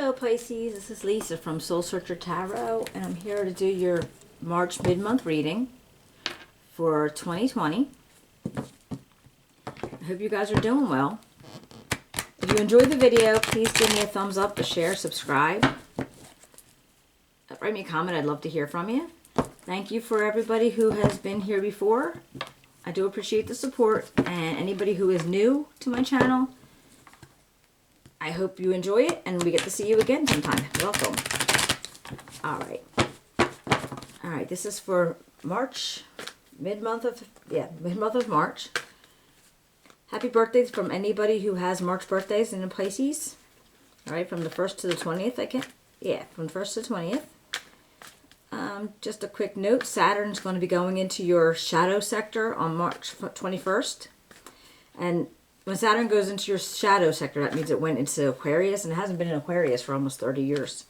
Hello Pisces, this is Lisa from Soul Searcher Tarot, and I'm here to do your March mid-month reading for 2020. I hope you guys are doing well. If you enjoyed the video, please give me a thumbs up, a share, subscribe. Write me a comment, I'd love to hear from you. Thank you for everybody who has been here before. I do appreciate the support, and anybody who is new to my channel, I hope you enjoy it, and we get to see you again sometime. Welcome. All right, this is for March, mid-month of March. Happy birthdays from anybody who has March birthdays in the Pisces. All right, from the 1st to the 20th, from the 1st to the 20th. Just a quick note, Saturn's going to be going into your shadow sector on March 21st. And when Saturn goes into your shadow sector, that means it went into Aquarius, and it hasn't been in Aquarius for almost 30 years.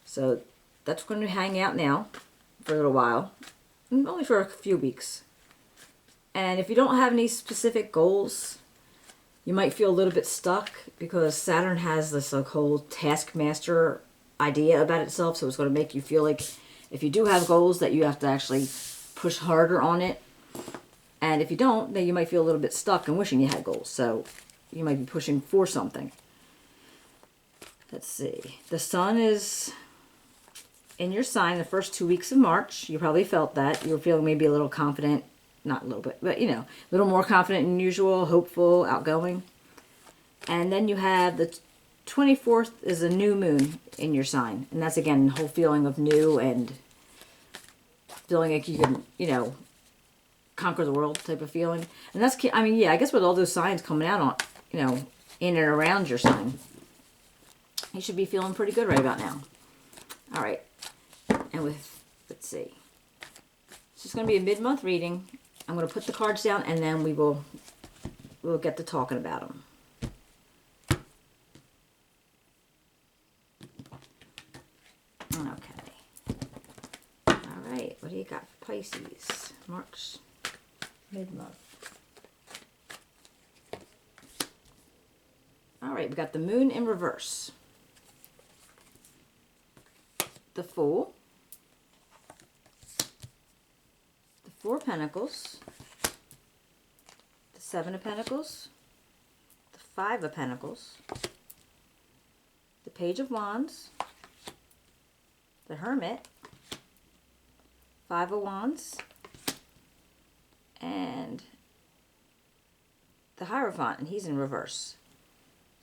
So that's going to hang out now for a little while, only for a few weeks. And if you don't have any specific goals, you might feel a little bit stuck because Saturn has this whole taskmaster idea about itself. So it's going to make you feel like if you do have goals that you have to actually push harder on it. And if you don't, then you might feel a little bit stuck and wishing you had goals. So you might be pushing for something. Let's see. The sun is in your sign the first 2 weeks of March. You probably felt that. You were feeling maybe a little confident. Not a little bit, but a little more confident than usual, hopeful, outgoing. And then you have the 24th is a new moon in your sign. And that's, again, the whole feeling of new and feeling like you can, conquer the world type of feeling. And that's, I guess with all those signs coming out on, in and around your sign, you should be feeling pretty good right about now. All right. And let's see. It's just going to be a mid-month reading. I'm going to put the cards down, and then we'll get to talking about them. Okay. All right. What do you got for Pisces? March, mid-month. All right. We got the moon in reverse. The Fool. The Four of Pentacles. The Seven of Pentacles. The Five of Pentacles. The Page of Wands. The Hermit. Five of Wands. And the Hierophant, and he's in reverse.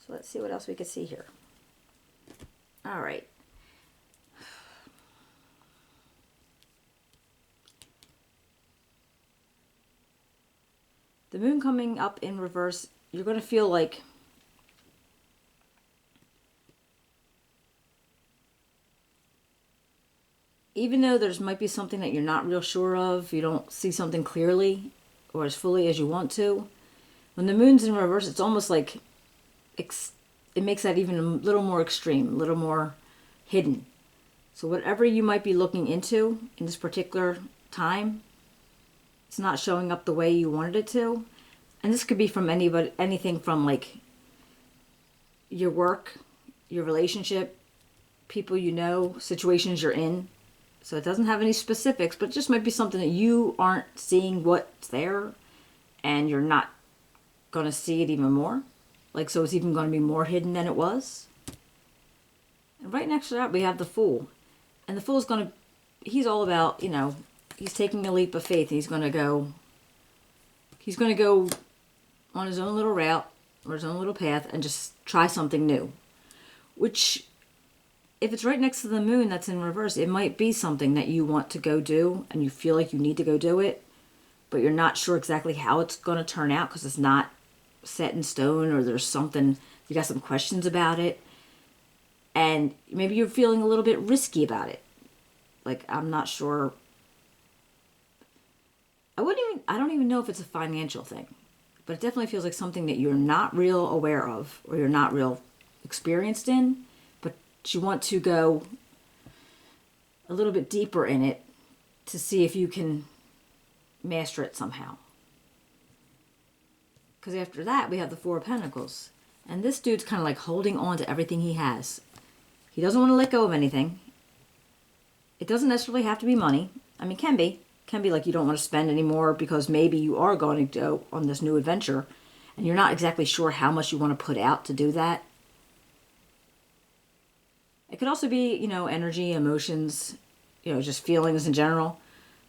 So let's see what else we can see here. All right. The moon coming up in reverse, you're going to feel like even though there's might be something that you're not real sure of, you don't see something clearly or as fully as you want to, when the moon's in reverse, it's almost like it makes that even a little more extreme, a little more hidden. So whatever you might be looking into in this particular time, it's not showing up the way you wanted it to. And this could be from anything from like your work, your relationship, people you know, situations you're in. So it doesn't have any specifics, but it just might be something that you aren't seeing what's there, and you're not going to see it even more. Like, so it's even going to be more hidden than it was. And right next to that, we have the Fool. And the Fool's he's all about, he's taking a leap of faith. He's going to go on his own little route or his own little path and just try something new. Which, if it's right next to the moon that's in reverse, it might be something that you want to go do and you feel like you need to go do it, but you're not sure exactly how it's going to turn out because it's not set in stone, or there's something, you got some questions about it. And maybe you're feeling a little bit risky about it. Like, I'm not sure. I don't even know if it's a financial thing, but it definitely feels like something that you're not real aware of or you're not real experienced in, but you want to go a little bit deeper in it to see if you can master it somehow. Because after that, we have the Four of Pentacles. And this dude's kind of like holding on to everything he has. He doesn't want to let go of anything. It doesn't necessarily have to be money. I mean, can be. Can be like you don't want to spend anymore because maybe you are going to go on this new adventure and you're not exactly sure how much you want to put out to do that. It could also be, energy, emotions, just feelings in general.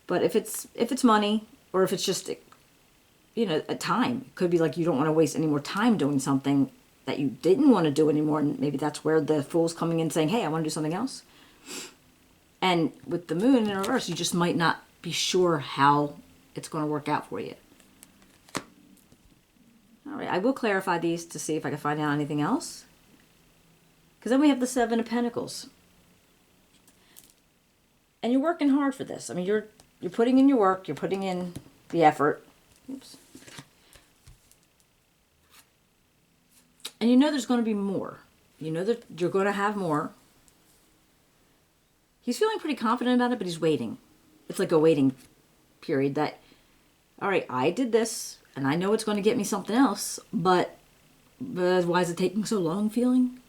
But if it's money, or if it's just, a time, it could be like you don't want to waste any more time doing something that you didn't want to do anymore. And maybe that's where the Fool's coming in saying, hey, I want to do something else. And with the Moon in reverse, you just might not be sure how it's going to work out for you. All right, I will clarify these to see if I can find out anything else. Because then we have the Seven of Pentacles. And you're working hard for this. I mean, you're putting in your work. You're putting in the effort. Oops. And you know there's going to be more. You know that you're going to have more. He's feeling pretty confident about it, but he's waiting. It's like a waiting period that, all right, I did this, and I know it's going to get me something else, but why is it taking so long feeling?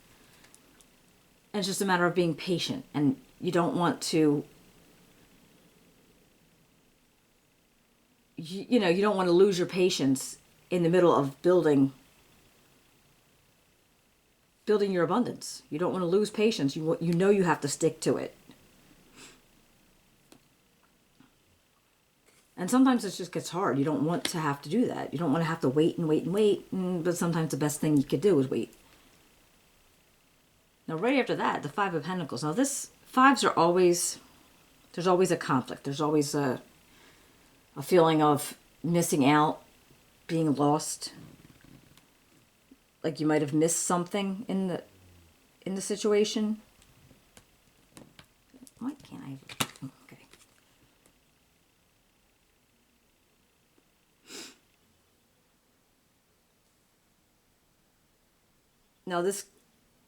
And it's just a matter of being patient, and you don't want to, you don't want to lose your patience in the middle of building your abundance. You don't want to lose patience. You know you have to stick to it. And sometimes it just gets hard. You don't want to have to do that. You don't want to have to wait and wait and wait. But sometimes the best thing you could do is wait. Now, right after that, the Five of Pentacles. Now, fives are always, there's always a conflict. There's always a feeling of missing out, being lost. Like you might have missed something in the situation. Why can't I? Okay. Now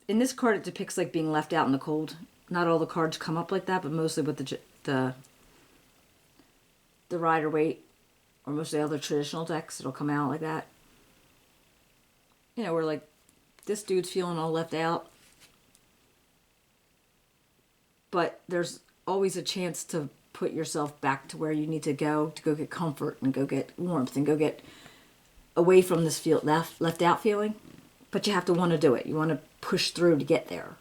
in this card, it depicts like being left out in the cold. Not all the cards come up like that, but mostly with the Rider-Waite or most of the other traditional decks, it'll come out like that. Where like this dude's feeling all left out. But there's always a chance to put yourself back to where you need to go get comfort and go get warmth and go get away from this left out feeling. But you have to want to do it. You want to push through to get there.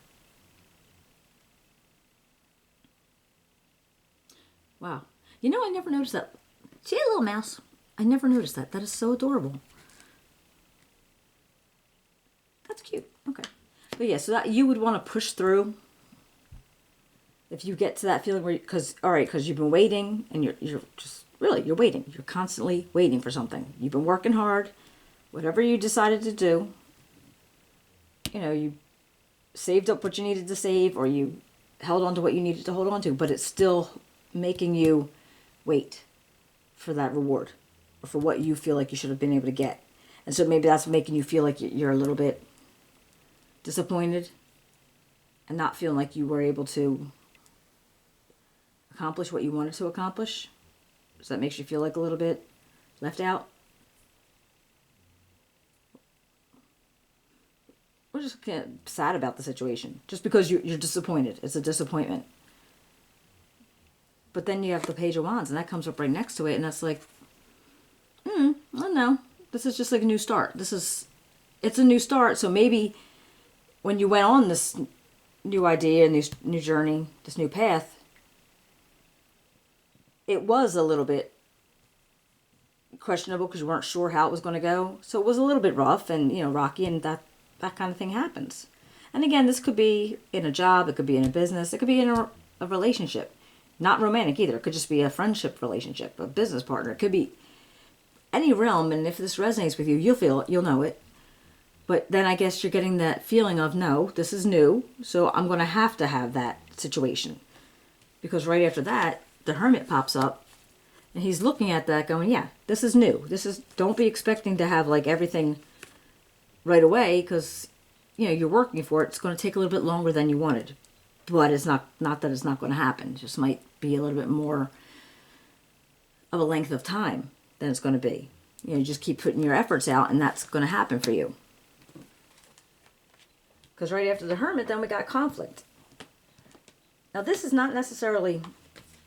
Wow. I never noticed that. See a little mouse? I never noticed that. That is so adorable. That's cute. Okay. But yeah, so that you would want to push through if you get to that feeling where, because you've been waiting and you're just, really, you're waiting. You're constantly waiting for something. You've been working hard. Whatever you decided to do, you saved up what you needed to save, or you held on to what you needed to hold on to, but it's still making you wait for that reward or for what you feel like you should have been able to get. And so maybe that's making you feel like you're a little bit disappointed and not feeling like you were able to accomplish what you wanted to accomplish. So that makes you feel like a little bit left out. We're just kind of sad about the situation. Just because you're disappointed. It's a disappointment. But then you have the Page of Wands, and that comes up right next to it, and that's like, I don't know. This is just like a new start. It's a new start, so maybe when you went on this new idea and this new journey, this new path, it was a little bit questionable because you weren't sure how it was going to go. So it was a little bit rough and, rocky, and that kind of thing happens. And again, this could be in a job, it could be in a business, it could be in a relationship. Not romantic either. It could just be a friendship relationship, a business partner. It could be any realm, and if this resonates with you, you'll know it. But then I guess you're getting that feeling of, no, this is new, so I'm going to have that situation. Because right after that, the Hermit pops up, and he's looking at that going, yeah, this is new. Don't be expecting to have like everything right away, because you're working for it. It's going to take a little bit longer than you wanted. But it's not that it's not going to happen. It just might be a little bit more of a length of time than it's going to be. You just keep putting your efforts out, and that's going to happen for you. Because right after the Hermit, then we got conflict. Now, this is not necessarily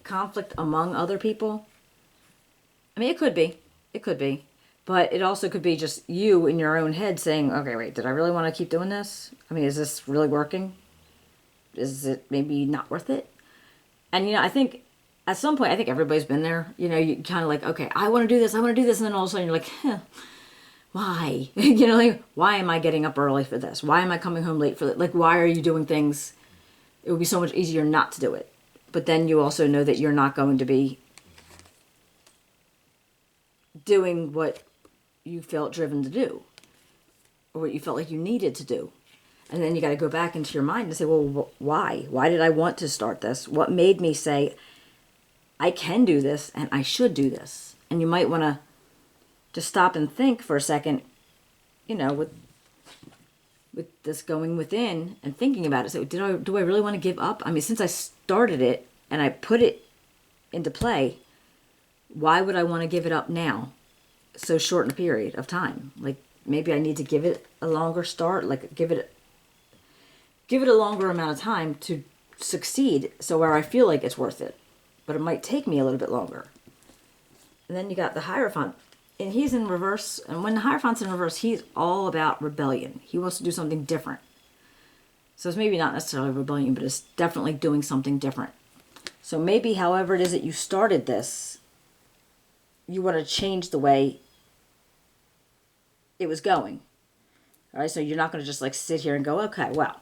conflict among other people. I mean, it could be. It could be. But it also could be just you in your own head saying, okay, wait, did I really want to keep doing this? I mean, is this really working? Is it maybe not worth it? And, I think at some point, I think everybody's been there. You kind of like, okay, I want to do this. I want to do this. And then all of a sudden you're like, why? Like, why am I getting up early for this? Why am I coming home late for that? Like, why are you doing things? It would be so much easier not to do it. But then you also know that you're not going to be doing what you felt driven to do, or what you felt like you needed to do. And then you got to go back into your mind and say, well, why? Why did I want to start this? What made me say, I can do this and I should do this? And you might want to just stop and think for a second, with this going within and thinking about it. So do I really want to give up? I mean, since I started it and I put it into play, why would I want to give it up now? So short in a period of time. Like, maybe I need to give it a longer start, like give it a longer amount of time to succeed, so where I feel like it's worth it. But it might take me a little bit longer. And then you got the Hierophant, and he's in reverse. And when the Hierophant's in reverse, he's all about rebellion. He wants to do something different. So it's maybe not necessarily rebellion, but it's definitely doing something different. So maybe however it is that you started this, you want to change the way it was going. All right, so you're not going to just like sit here and go, okay, well,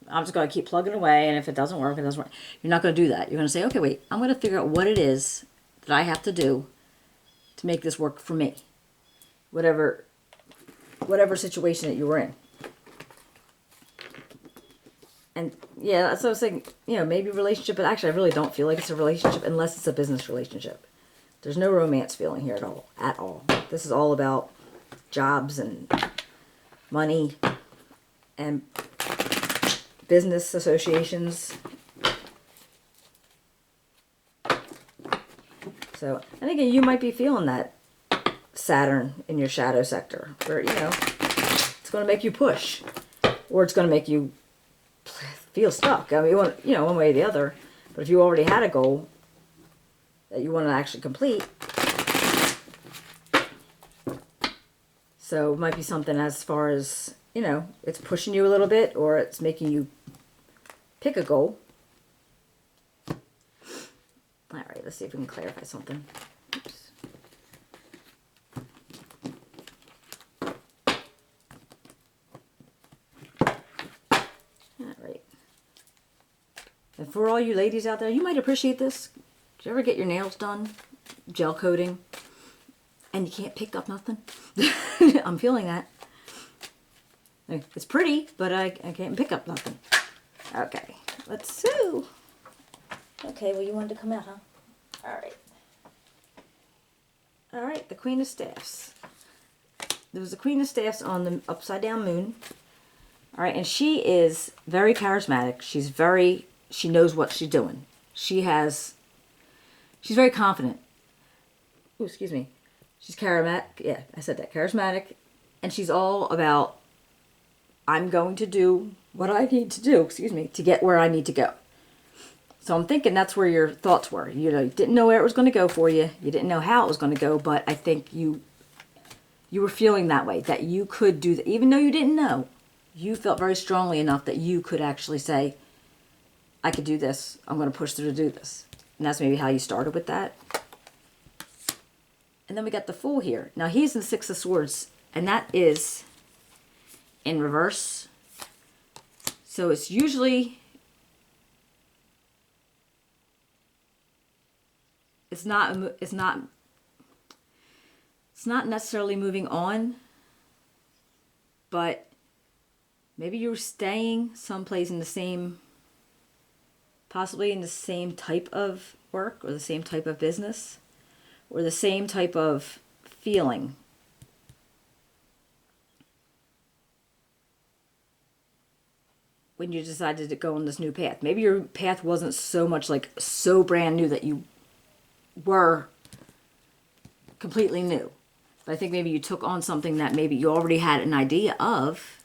I'm just going to keep plugging away, and if it doesn't work, it doesn't work. You're not going to do that. You're going to say, okay, wait, I'm going to figure out what it is that I have to do to make this work for me. Whatever situation that you were in. And yeah, that's what I was saying, maybe relationship, but actually I really don't feel like it's a relationship unless it's a business relationship. There's no romance feeling here at all. This is all about jobs and money and business associations. So, and again, you might be feeling that Saturn in your shadow sector, where, it's going to make you push, or it's going to make you feel stuck. I mean, one way or the other. But if you already had a goal that you want to actually complete, so it might be something as far as, it's pushing you a little bit, or it's making you pick a goal. All right, let's see if we can clarify something. Oops. All right. And for all you ladies out there, you might appreciate this. Did you ever get your nails done? Gel coating. And you can't pick up nothing? I'm feeling that. It's pretty, but I can't pick up nothing. Okay, let's see. Okay, well, you wanted to come out, huh? All right. All right, the Queen of Staffs. There was the Queen of Staffs on the upside down moon. All right, and she is very charismatic. She knows what she's doing. She's very confident. Oh, excuse me. She's charismatic. Yeah, I said that. Charismatic. And she's all about, I'm going to do what I need to do, to get where I need to go. So I'm thinking that's where your thoughts were. You didn't know where it was going to go for you. You didn't know how it was going to go, but I think you were feeling that way, that you could do that. Even though you didn't know, you felt very strongly enough that you could actually say, I could do this. I'm going to push through to do this. And that's maybe how you started with that. And then we got the Fool here. Now he's in the Six of Swords, and that is in reverse. So it's usually, it's not necessarily moving on, but maybe you're staying someplace in the same, possibly in the same type of work, or the same type of business, or the same type of feeling. When you decided to go on this new path. Maybe your path wasn't so much so brand new that you were completely new. But I think maybe you took on something that maybe you already had an idea of.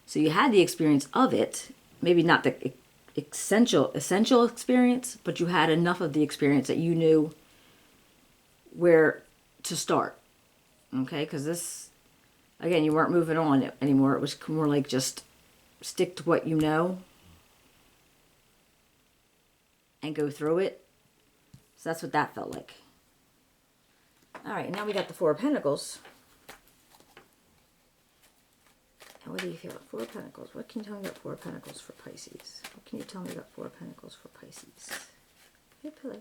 So you had the experience of it. Maybe not the essential experience, but you had enough of the experience that you knew where to start. Okay, because this, again, you weren't moving on anymore. It was more like just stick to what you know and go through it. So that's what that felt like. All right, now we got the Four of Pentacles. And what do you feel? Four of Pentacles. What can you tell me about Four of Pentacles for Pisces? What can you tell me about Four of Pentacles for Pisces? Hey, pillow.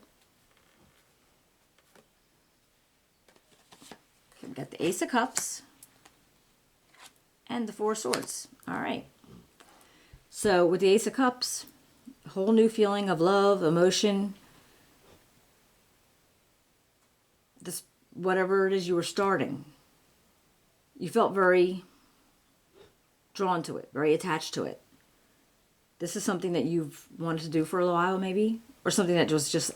Okay, we got the Ace of Cups and the Four of Swords. All right. So with the Ace of Cups, a whole new feeling of love, emotion, this whatever it is you were starting. You felt very drawn to it, very attached to it. This is something that you've wanted to do for a while, maybe, or something that was just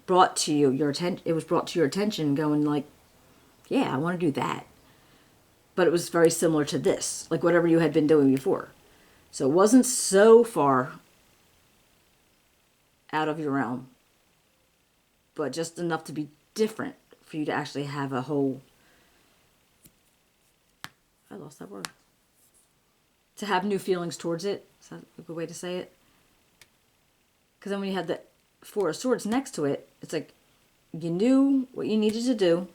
brought to you, your attention. It was brought to your attention, going like, yeah, I want to do that. But it was very similar to this, like whatever you had been doing before. So it wasn't so far out of your realm, but just enough to be different for you to actually have a whole, I lost that word, to have new feelings towards it. Is that a good way to say it? Because then when you had the Four of Swords next to it, it's like you knew what you needed to do,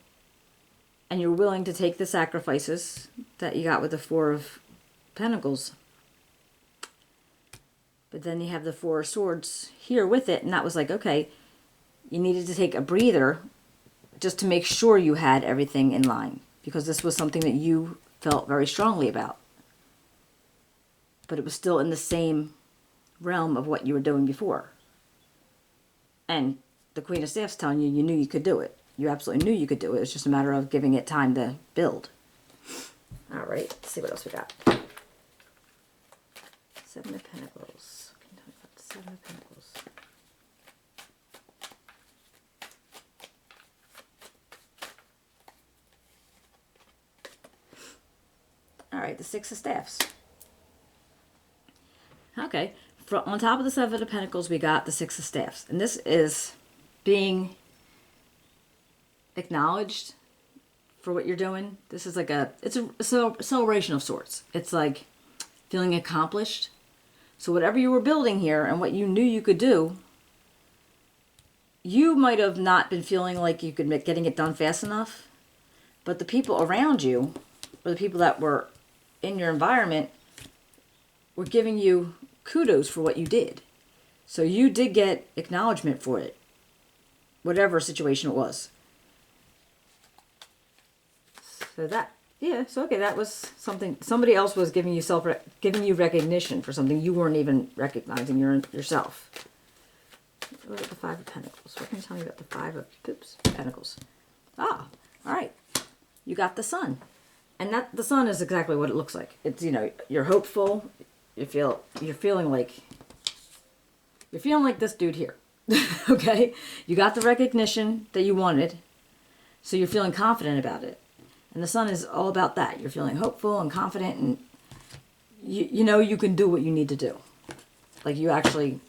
and you're willing to take the sacrifices that you got with the Four of Pentacles. But then you have the Four of Swords here with it, and that was like, okay, you needed to take a breather just to make sure you had everything in line, because this was something that you felt very strongly about. But it was still in the same realm of what you were doing before. And the Queen of Staff's telling you, you knew you could do it. You absolutely knew you could do it. It was just a matter of giving it time to build. All right, let's see what else we got. Seven of Pentacles. What can you tell me about the Seven of Pentacles? All right, the Six of Staffs. Okay, on top of the Seven of Pentacles, we got the Six of Staffs. And this is being acknowledged for what you're doing. This is like it's a celebration of sorts. It's like feeling accomplished. So whatever you were building here and what you knew you could do, you might have not been feeling like you could getting it done fast enough. But the people around you, or the people that were in your environment, were giving you kudos for what you did. So you did get acknowledgement for it, whatever situation it was. So that, yeah, so okay, that was something, somebody else was giving you recognition for something you weren't even recognizing yourself. What about the Five of Pentacles? What can you tell me about the Five of Pentacles? Ah, all right. You got the Sun. And that the Sun is exactly what it looks like. It's, you know, you're hopeful. You're feeling like this dude here. Okay? You got the recognition that you wanted. So you're feeling confident about it. And the Sun is all about that. You're feeling hopeful and confident, and you know you can do what you need to do. Like you're optimistic.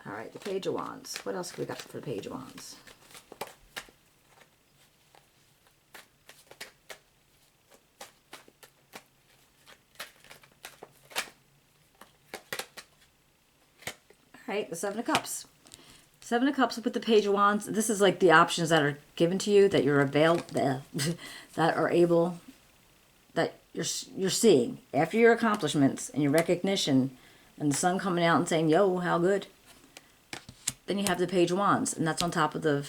All right, the Page of Wands. What else have we got for the Page of Wands? All right, the Seven of Cups. Seven of Cups with the Page of Wands. This is like the options that are given to you, that you're that are able, that you're seeing after your accomplishments and your recognition, and the Sun coming out and saying, "Yo, how good." Then you have the Page of Wands, and that's on top of the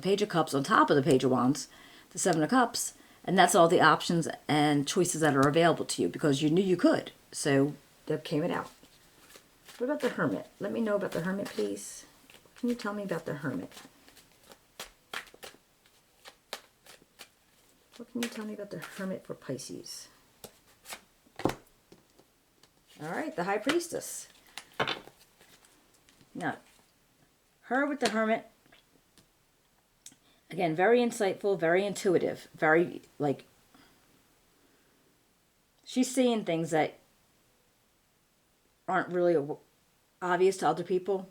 Page of Cups on top of the Page of Wands, the Seven of Cups, and that's all the options and choices that are available to you because you knew you could. So that came it out. What about the Hermit? Let me know about the Hermit, please. Can you tell me about the Hermit? What can you tell me about the Hermit for Pisces? All right, the High Priestess. Now, her with the Hermit, again, very insightful, very intuitive, very, like, She's seeing things that aren't really obvious to other people.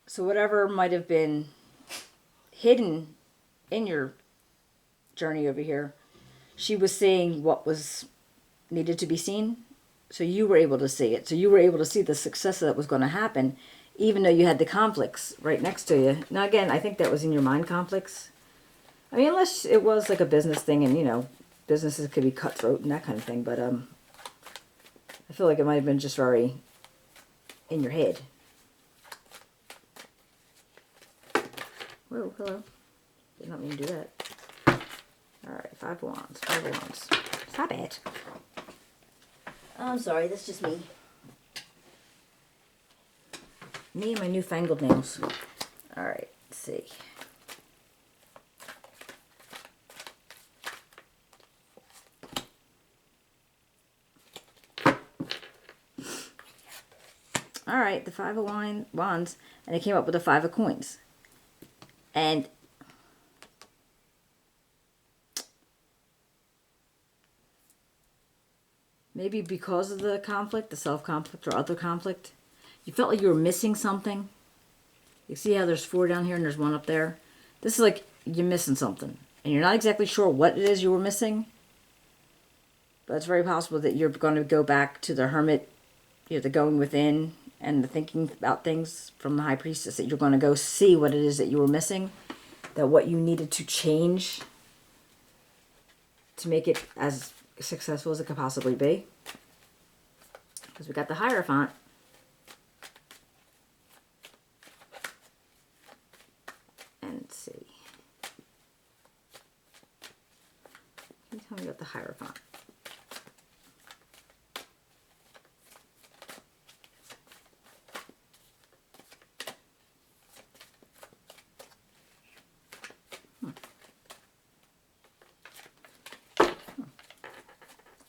So whatever might have been hidden in your journey over here, she was seeing what was needed to be seen. So you were able to see it. So you were able to see the success that was going to happen, even though you had the conflicts right next to you. Now, again, I think that was in your mind, conflicts. I mean, unless it was like a business thing and, you know, businesses could be cutthroat and that kind of thing. But I feel like it might have been just very in your head. Whoa, hello. Did not mean to do that. Alright, 5 of Wands, 5 of Wands. Stop it. I'm sorry, that's just me. Me and my newfangled nails. Alright, let's see. Alright, the 5 of Wands, and it came up with the 5 of Coins. And maybe because of the conflict, the self-conflict or other conflict, you felt like you were missing something. You see how there's 4 down here and there's 1 up there? This is like you're missing something. And you're not exactly sure what it is you were missing. But it's very possible that you're going to go back to the Hermit, you know, the going within and the thinking about things from the High Priestess, that you're going to go see what it is that you were missing, that what you needed to change to make it as successful as it could possibly be. Because we got the Hierophant. And let's see. Can you tell me about the Hierophant?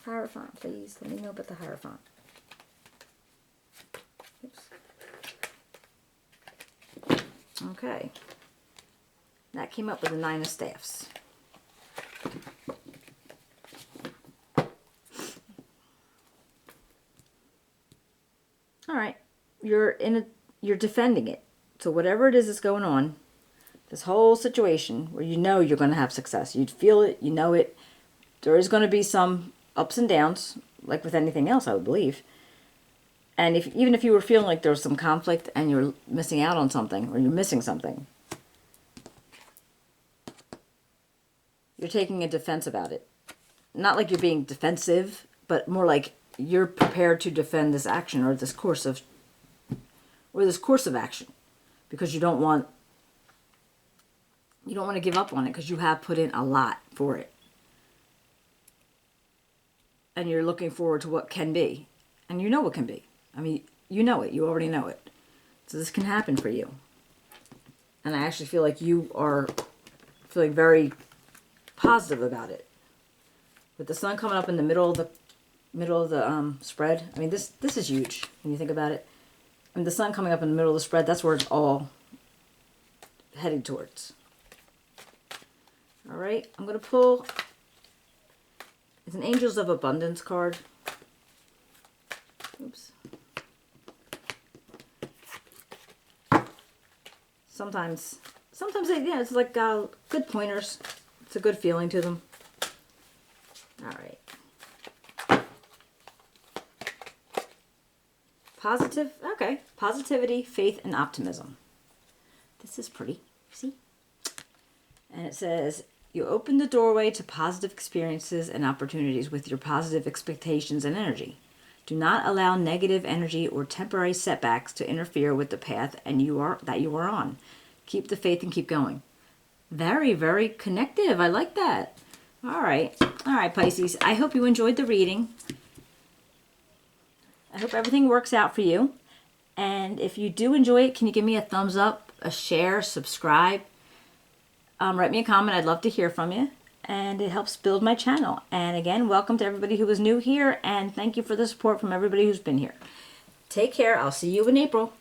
Hierophant, please. Let me know about the Hierophant. Oops. Okay. That came up with the 9 of Staffs. All right. You're defending it. So whatever it is that's going on, this whole situation where you know you're going to have success. You'd feel it, you know it. There is going to be some ups and downs, like with anything else, I would believe. And even if you were feeling like there was some conflict and you're missing out on something, or you're missing something, you're taking a defense about it. Not like you're being defensive, but more like you're prepared to defend this action or this course of action, because you don't want to give up on it, because you have put in a lot for it. And you're looking forward to what can be. And you know what can be. I mean, you know it. You already know it. So this can happen for you. And I actually feel like you are feeling very positive about it. With the sun coming up in the middle of the spread. I mean, this is huge when you think about it. And the sun coming up in the middle of the spread, that's where it's all heading towards. All right, I'm going to pull... It's an Angels of Abundance card. Oops. Sometimes yeah, it's like good pointers. It's a good feeling to them. All right. Positive, okay. Positivity, faith, and optimism. This is pretty, see? And it says, you open the doorway to positive experiences and opportunities with your positive expectations and energy. Do not allow negative energy or temporary setbacks to interfere with the path that you are on. Keep the faith and keep going. Very, very connective. I like that. All right, Pisces. I hope you enjoyed the reading. I hope everything works out for you. And if you do enjoy it, can you give me a thumbs up, a share, subscribe? Write me a comment. I'd love to hear from you. And it helps build my channel. And again, welcome to everybody who is new here. And thank you for the support from everybody who's been here. Take care. I'll see you in April.